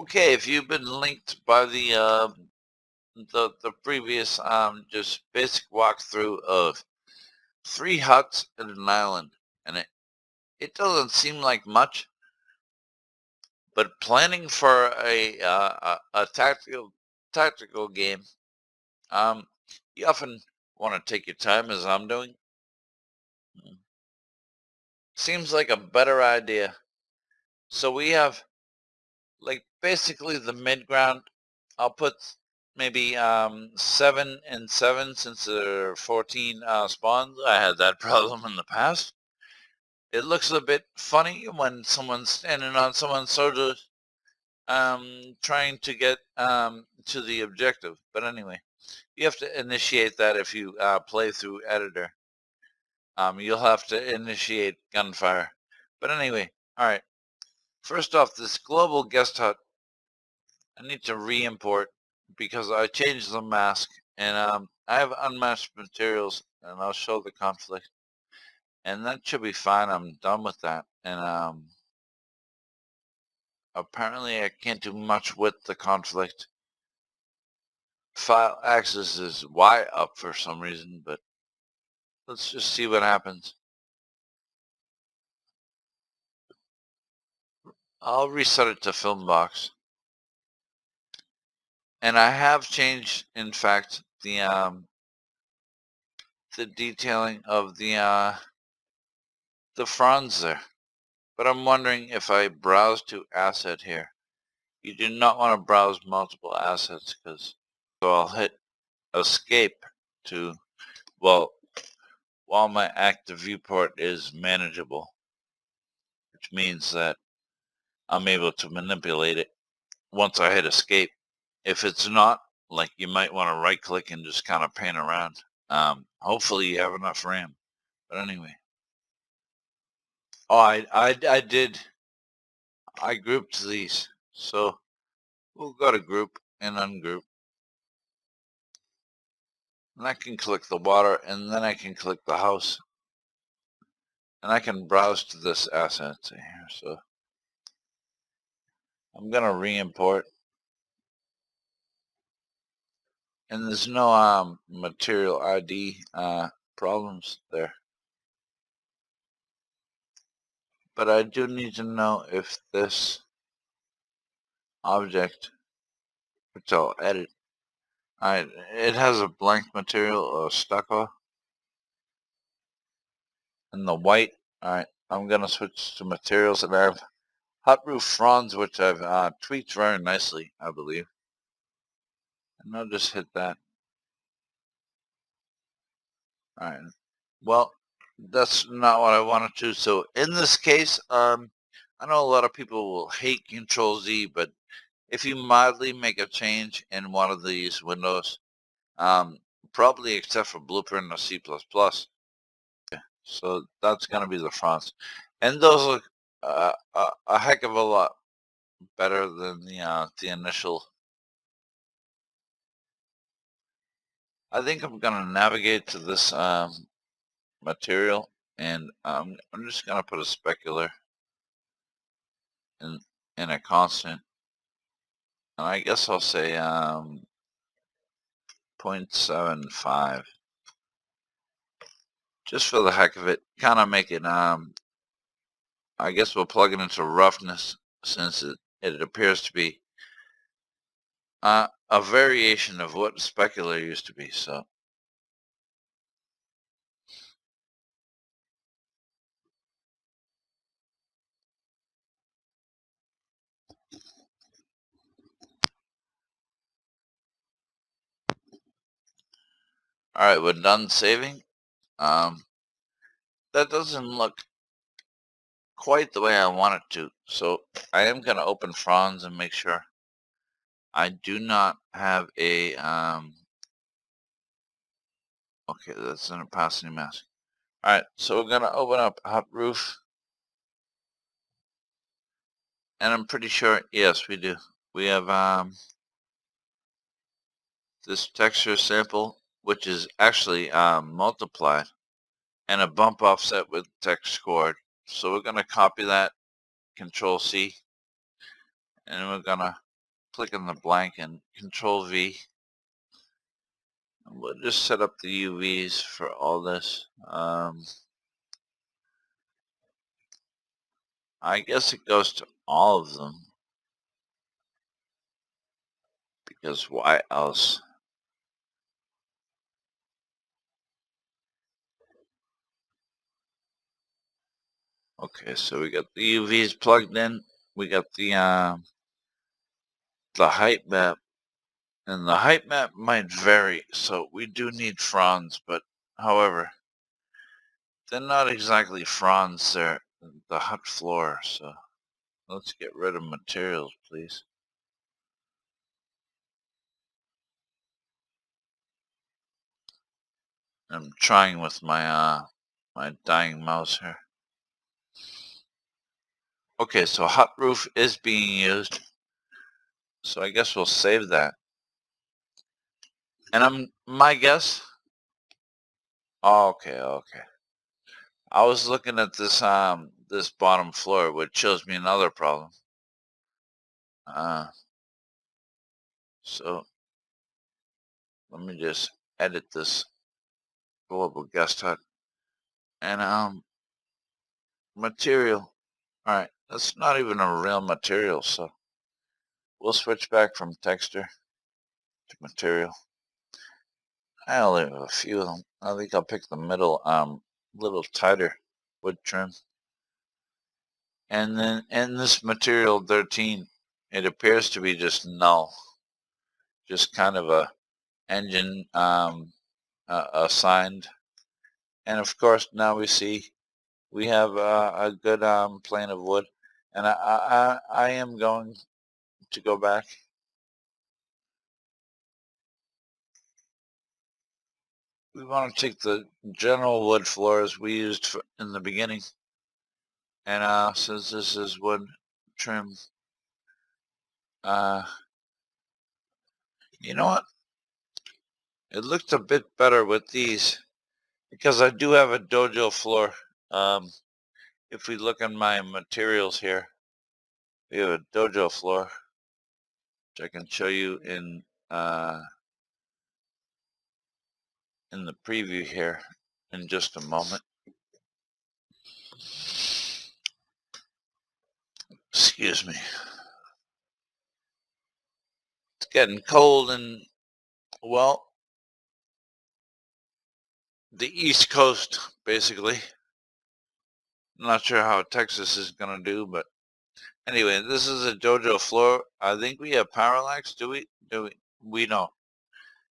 Okay, if you've been linked by the previous just basic walkthrough of 3 huts and an island, and it doesn't seem like much, but planning for a tactical game, um, you often want to take your time, as I'm doing. Seems like a better idea. So we have like basically the mid ground. I'll put maybe 7 and 7 since there are 14 spawns. I had that problem in the past. It looks a bit funny when someone's standing on someone's shoulders trying to get to the objective. But anyway, you have to initiate that if you play through editor. You'll have to initiate gunfire. But anyway, all right. First off, this global guest hut, I need to re-import because I changed the mask, and I have unmatched materials, and I'll show the conflict, and that should be fine. I'm done with that, and apparently I can't do much with the conflict. File access is Y up for some reason, but let's just see what happens. I'll reset it to film box. And I have changed, in fact, the detailing of the fronds there. But I'm wondering if I browse to asset here. You do not want to browse multiple assets because so I'll hit escape to, well, while my active viewport is manageable, which means that I'm able to manipulate it once I hit escape. If it's not, like, you might want to right click and just kind of pan around. Hopefully you have enough RAM. But anyway. Oh, I did. I grouped these. So we'll go to group and ungroup. And I can click the water, and then I can click the house. And I can browse to this asset here. So I'm going to re-import. And there's no material ID problems there. But I do need to know if this object, which I'll edit, it has a blank material or stucco. And the white, alright, I'm going to switch to materials, and I have hot roof fronds, which I've tweaked very nicely, I believe. And I'll just hit that. Alright, well, that's not what I wanted to. So in this case, I know a lot of people will hate Control-Z, but if you mildly make a change in one of these windows, probably except for Blueprint or C++, so that's going to be the fronts. And those look a heck of a lot better than the initial. I think I'm going to navigate to this material, and I'm just going to put a specular in a constant, and I guess I'll say 0.75, just for the heck of it. Kind of make it I guess we'll plug it into roughness, since it appears to be a variation of what specular used to be. So all right, we're done saving. That doesn't look quite the way I want it to, so I am going to open Franz and make sure I do not have a okay, that's an opacity mask. All right, so we're going to open up hot roof, and I'm pretty sure, yes, we do. We have this texture sample, which is actually multiplied, and a bump offset with text scored. So we're going to copy that, Control C, and we're going to click on the blank and Control V. And we'll just set up the UVs for all this. I guess it goes to all of them, because why else? Okay, so we got the UVs plugged in. We got the height map, and the height map might vary, so we do need fronds, but however, they're not exactly fronds, they're the hut floor, so let's get rid of materials, please. I'm trying with my my dying mouse here. Okay, so hut roof is being used, so I guess we'll save that. And my guess. Oh, okay. I was looking at this bottom floor, which shows me another problem. So let me just edit this global guest hut and material. All right, that's not even a real material, so we'll switch back from texture to material. I only have a few of them. I think I'll pick the middle, little tighter wood trim. And then in this material 13, it appears to be just null, just kind of a engine assigned. And of course, now we see we have a good plane of wood. And I am going to go back. We want to take the general wood floors we used in the beginning. And since this is wood trim, you know what? It looked a bit better with these because I do have a dojo floor. If we look in my materials here, we have a dojo floor, which I can show you in the preview here in just a moment. Excuse me. It's getting cold and, well, the East Coast, basically. I'm not sure how Texas is going to do, but anyway, this is a dojo floor. I think we have parallax. Do we? We don't.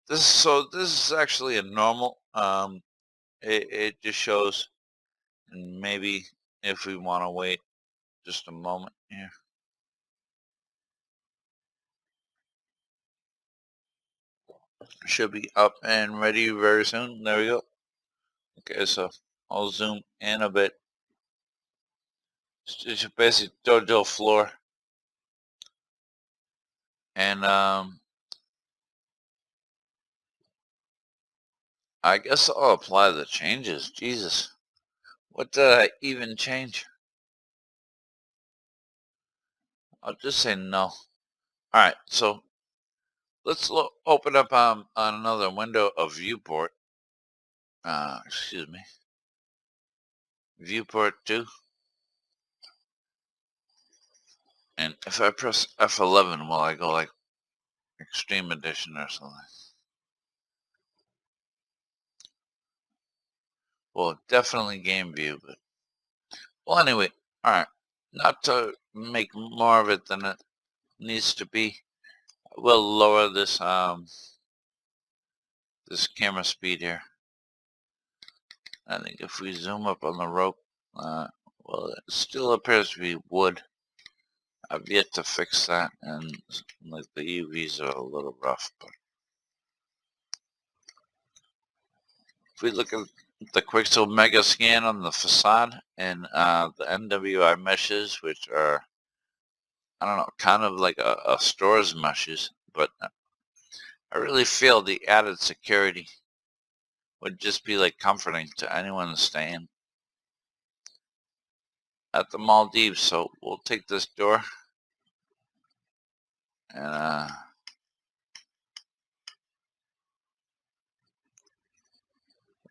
This is actually a normal. It just shows, and maybe if we want to wait just a moment here. Should be up and ready very soon. There we go. Okay, so I'll zoom in a bit. It's just a basic dojo floor. And I guess I'll apply the changes. Jesus. What did I even change? I'll just say no. Alright, so let's open up on another window of viewport. Excuse me. Viewport 2. And if I press F11, will I go like Extreme Edition or something? Well, definitely game view, but well, anyway, all right. Not to make more of it than it needs to be, we'll lower this this camera speed here. I think if we zoom up on the rope, well, it still appears to be wood. I've yet to fix that, and like the UVs are a little rough. But if we look at the Quixel Mega Scan on the facade and the NWI meshes, which are, I don't know, kind of like a store's meshes, but I really feel the added security would just be like comforting to anyone staying at the Maldives. So we'll take this door And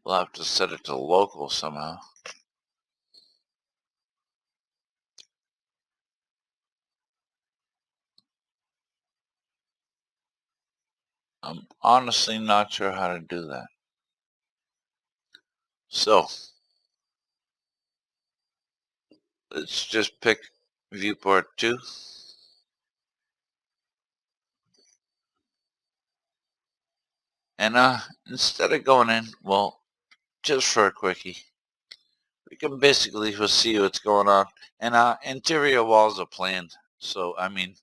we'll have to set it to local somehow. I'm honestly not sure how to do that. So let's just pick viewport 2. And instead of going in, well, just for a quickie, we can basically see what's going on. And interior walls are planned. So, I mean,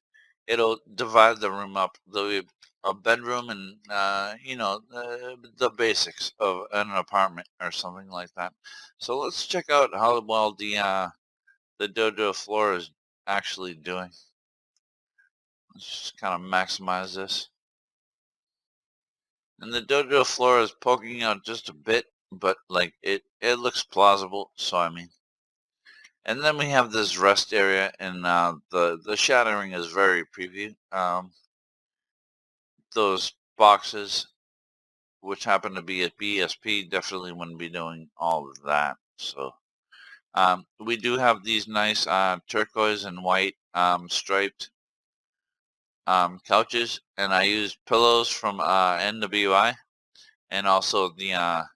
it'll divide the room up. There'll be a bedroom and, the basics of an apartment or something like that. So let's check out how well the dojo floor is actually doing. Let's just kind of maximize this. And the dojo floor is poking out just a bit, but like it looks plausible. So I mean, and then we have this rest area, and the shattering is very preview. Those boxes, which happen to be at BSP, definitely wouldn't be doing all of that. So we do have these nice turquoise and white striped couches, and I use pillows from NWI, and also the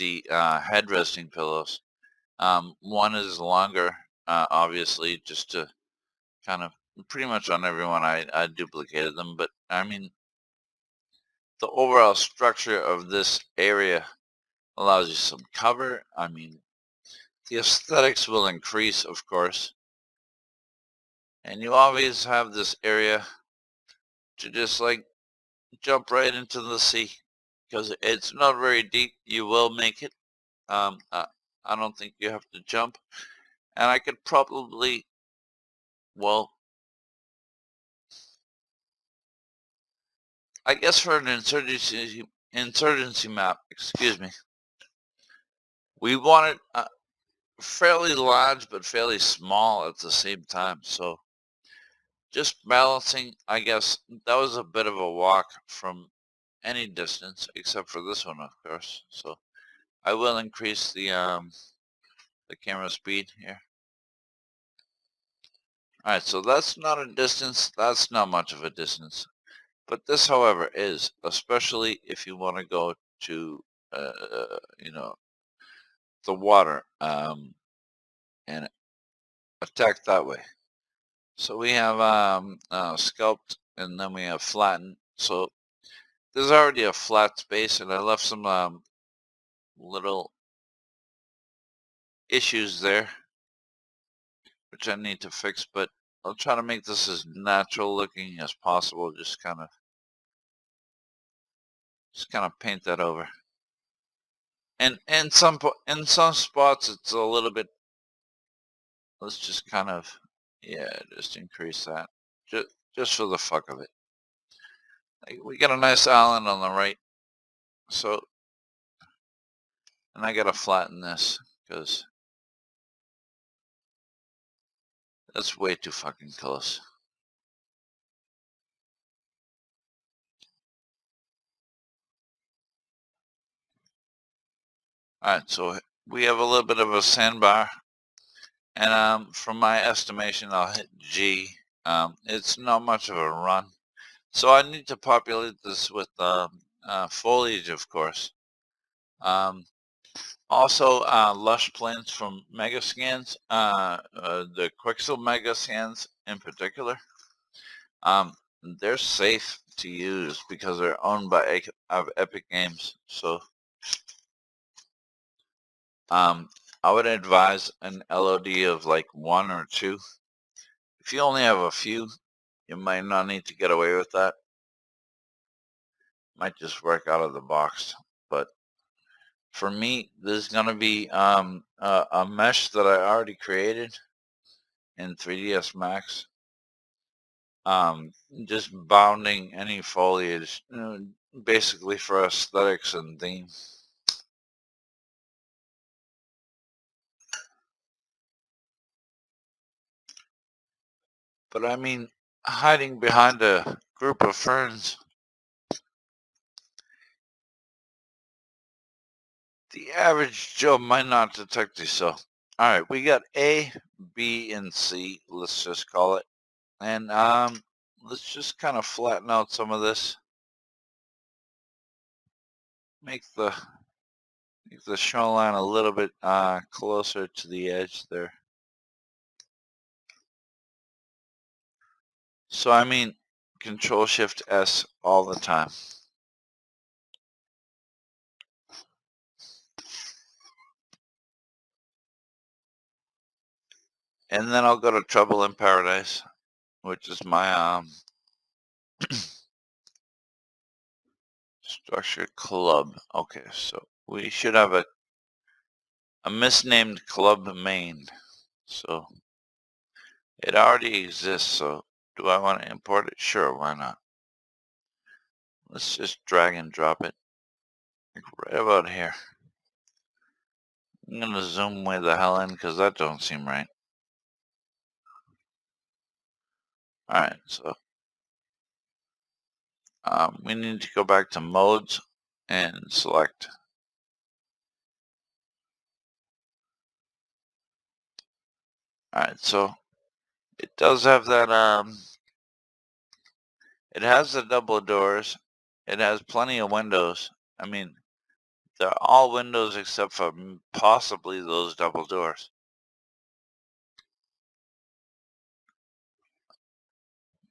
headresting pillows. One is longer, obviously, just to kind of pretty much on everyone I duplicated them, but I mean the overall structure of this area allows you some cover. I mean the aesthetics will increase, of course, and you always have this area to just like jump right into the sea because it's not very deep. You will make it. I don't think you have to jump, and I could probably, well, I guess for an insurgency map, excuse me, we wanted fairly large but fairly small at the same time. So just balancing, I guess that was a bit of a walk from any distance except for this one, of course. So I will increase the camera speed here. All right, so that's not a distance. That's not much of a distance. But this, however, is, especially if you want to go to, the water and attack that way. So we have sculpt, and then we have flatten. So there's already a flat space, and I left some little issues there, which I need to fix, but I'll try to make this as natural looking as possible. Just kind of paint that over. And in some spots, it's a little bit. Let's just kind of, yeah, just increase that, just for the fuck of it. Like, we got a nice island on the right, so, and I gotta flatten this because that's way too fucking close. All right, so we have a little bit of a sandbar, and from my estimation, I'll hit G. It's not much of a run, so I need to populate this with foliage, of course. Also, lush plants from Megascans, the Quixel Megascans in particular. They're safe to use because they're owned by Epic Games. So I would advise an LOD of like 1 or 2. If you only have a few, you might not need to get away with that. Might just work out of the box. But for me, there's going to be a mesh that I already created in 3ds Max. Just bounding any foliage, basically for aesthetics and theme. But I mean, hiding behind a group of ferns. The average Joe might not detect these, so. Alright, we got A, B, and C, let's just call it. And let's just kind of flatten out some of this. Make the shoreline a little bit closer to the edge there. So I mean, Control Shift S all the time. And then I'll go to Trouble in Paradise, which is my structure club. Okay, so we should have a misnamed club main. So it already exists, so do I want to import it? Sure, why not? Let's just drag and drop it like right about here. I'm gonna zoom way the hell in because that don't seem right. Alright, so we need to go back to modes and select. Alright, so it does have that it has the double doors. It has plenty of windows. I mean, they're all windows except for possibly those double doors.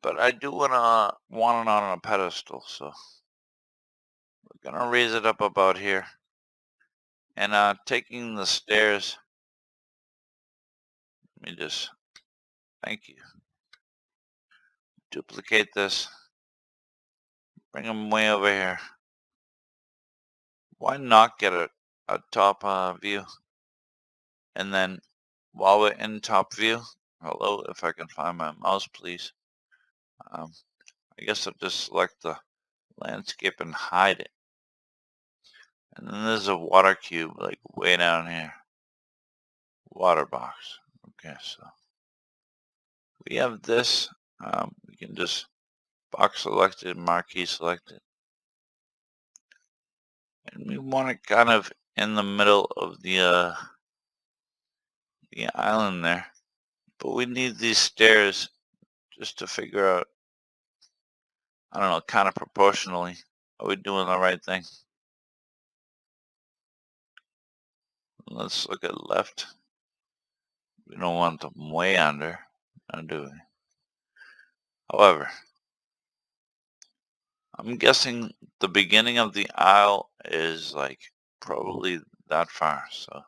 But I do want it on a pedestal, so we're gonna raise it up about here. And taking the stairs, let me just, thank you. Duplicate this, bring them way over here. Why not get a top view? And then while we're in top view, hello, if I can find my mouse, please. I guess I'll just select the landscape and hide it. And then there's a water cube like way down here. Water box. Okay, so we have this. We can just box selected, marquee selected. And we want it kind of in the middle of the island there. But we need these stairs just to figure out, I don't know, kind of proportionally. Are we doing the right thing? Let's look at left. We don't want them way under, now do we? However, I'm guessing the beginning of the aisle is like probably that far. So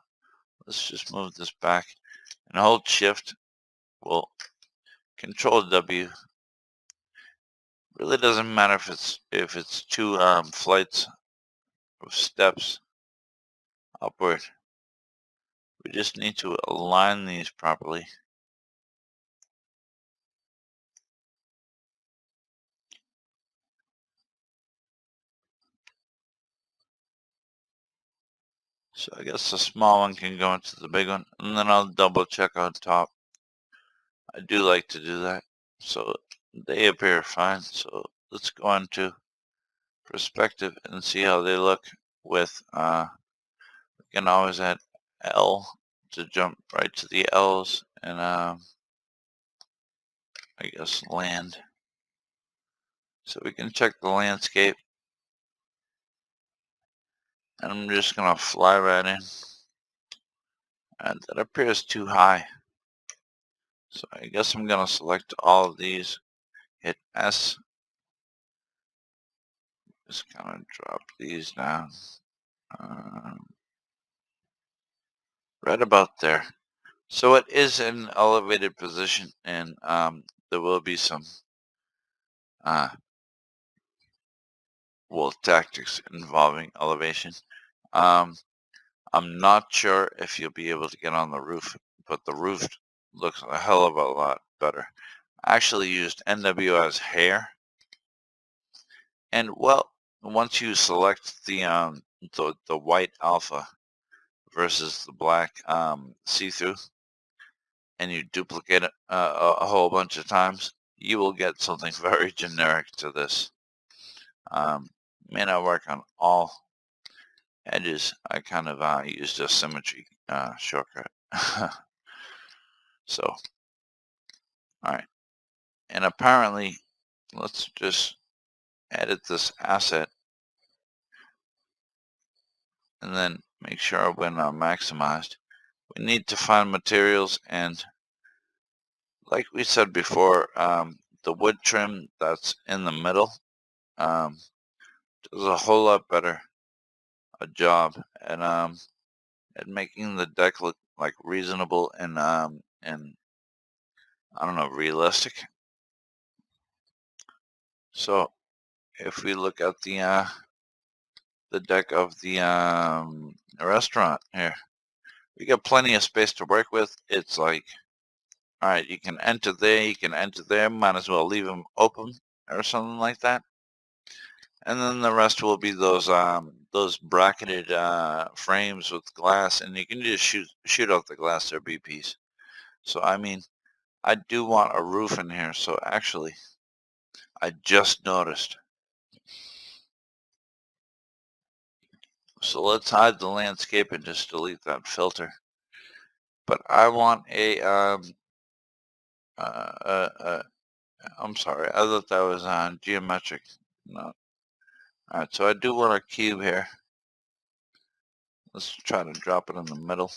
let's just move this back and hold shift. Well, control W. Really doesn't matter if it's two flights of steps upward. We just need to align these properly. So I guess the small one can go into the big one, and then I'll double check on top. I do like to do that. So they appear fine. So let's go on to perspective and see how they look with, we can always add L to jump right to the L's and I guess land. So we can check the landscape. And I'm just gonna fly right in. And that appears too high. So I guess I'm gonna select all of these, hit S. Just kind of drop these down. Right about there. So it is an elevated position, and there will be some tactics involving elevation. I'm not sure if you'll be able to get on the roof, but the roof looks a hell of a lot better. I actually used NWS hair, and well, once you select the white alpha versus the black see-through, and you duplicate it a whole bunch of times, you will get something very generic to this. May not work on all edges. I kind of used a symmetry shortcut. So, all right. And apparently, let's just edit this asset and then make sure when maximized. We need to find materials, and like we said before, the wood trim that's in the middle does a whole lot better a job at making the deck look like reasonable and I don't know, realistic. So if we look at the deck of the restaurant here, we got plenty of space to work with. It's like, all right, you can enter there, you can enter there. Might as well leave them open or something like that. And then the rest will be those bracketed frames with glass, and you can just shoot out the glass. They're BPs. So I mean, I do want a roof in here. So actually, I just noticed. So let's hide the landscape and just delete that filter. But I want I'm sorry, I thought that was on geometric. No. All right, so I do want a cube here. Let's try to drop it in the middle.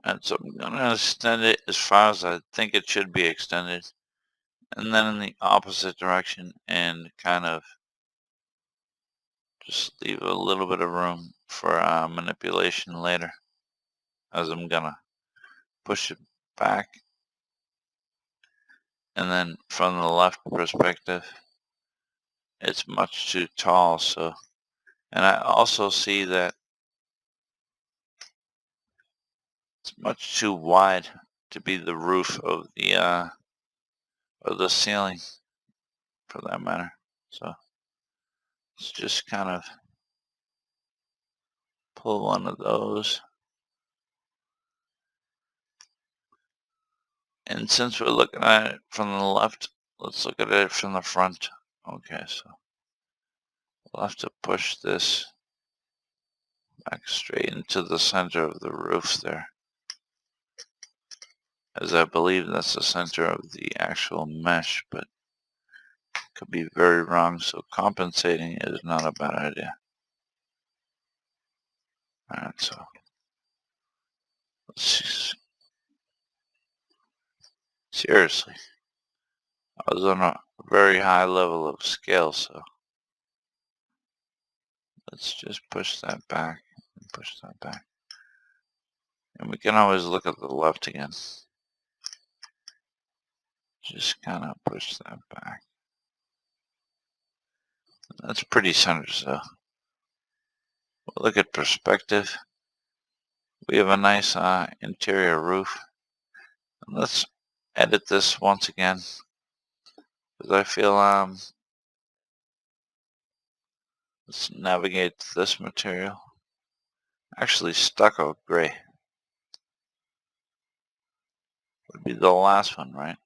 And so I'm going to extend it as far as I think it should be extended. And then in the opposite direction, and kind of just leave a little bit of room for manipulation later, as I'm going to push it back. And then from the left perspective, it's much too tall. So, and I also see that it's much too wide to be the roof of the ceiling, for that matter. So let's just kind of pull one of those. And since we're looking at it from the left, let's look at it from the front. Okay, so we'll have to push this back straight into the center of the roof there, as I believe that's the center of the actual mesh, but could be very wrong, so compensating is not a bad idea. Alright, so let's see. Seriously, I was on a very high level of scale, so let's just push that back and push that back. And we can always look at the left again. Just kind of push that back. That's pretty centered, so look at perspective. We have a nice interior roof. And let's edit this once again, because I feel let's navigate this material. Actually, stucco gray would be the last one, right?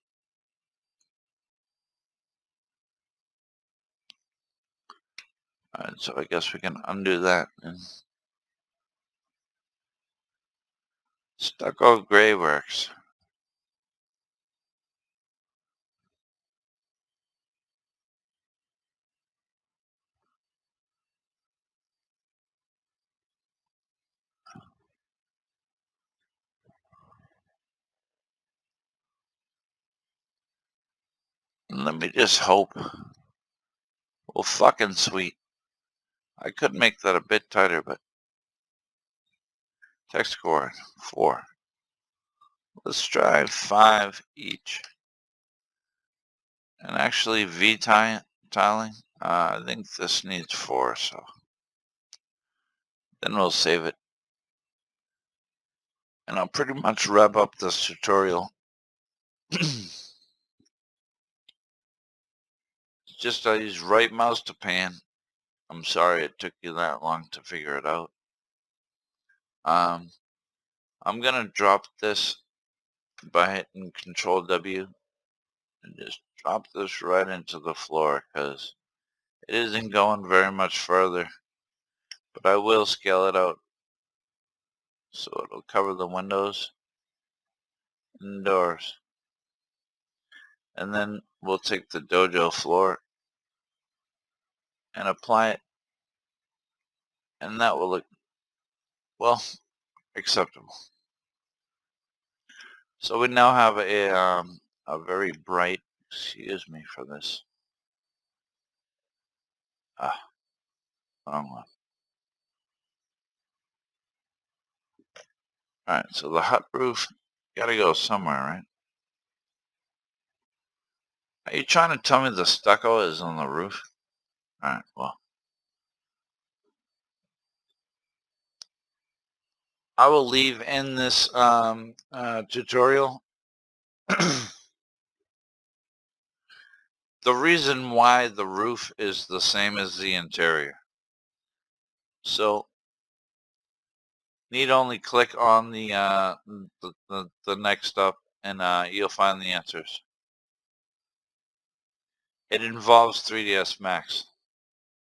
Alright, so I guess we can undo that. And stucco gray works. And let me just hope. Well, fucking sweet. I could make that a bit tighter, but text cord 4. Let's try 5 each. And actually tiling, I think this needs 4, so then we'll save it. And I'll pretty much wrap up this tutorial. Just I use right mouse to pan. I'm sorry it took you that long to figure it out. I'm gonna drop this by hitting Control W and just drop this right into the floor because it isn't going very much further, but I will scale it out so it'll cover the windows and doors. And then we'll take the dojo floor and apply it, and that will look, well, acceptable. So we now have a very bright, excuse me for this, wrong one. Alright, so the hut roof gotta go somewhere, right? Are you trying to tell me the stucco is on the roof? Alright, well, I will leave in this tutorial the reason why the roof is the same as the interior. So need only click on the next up and you'll find the answers. It involves 3ds Max.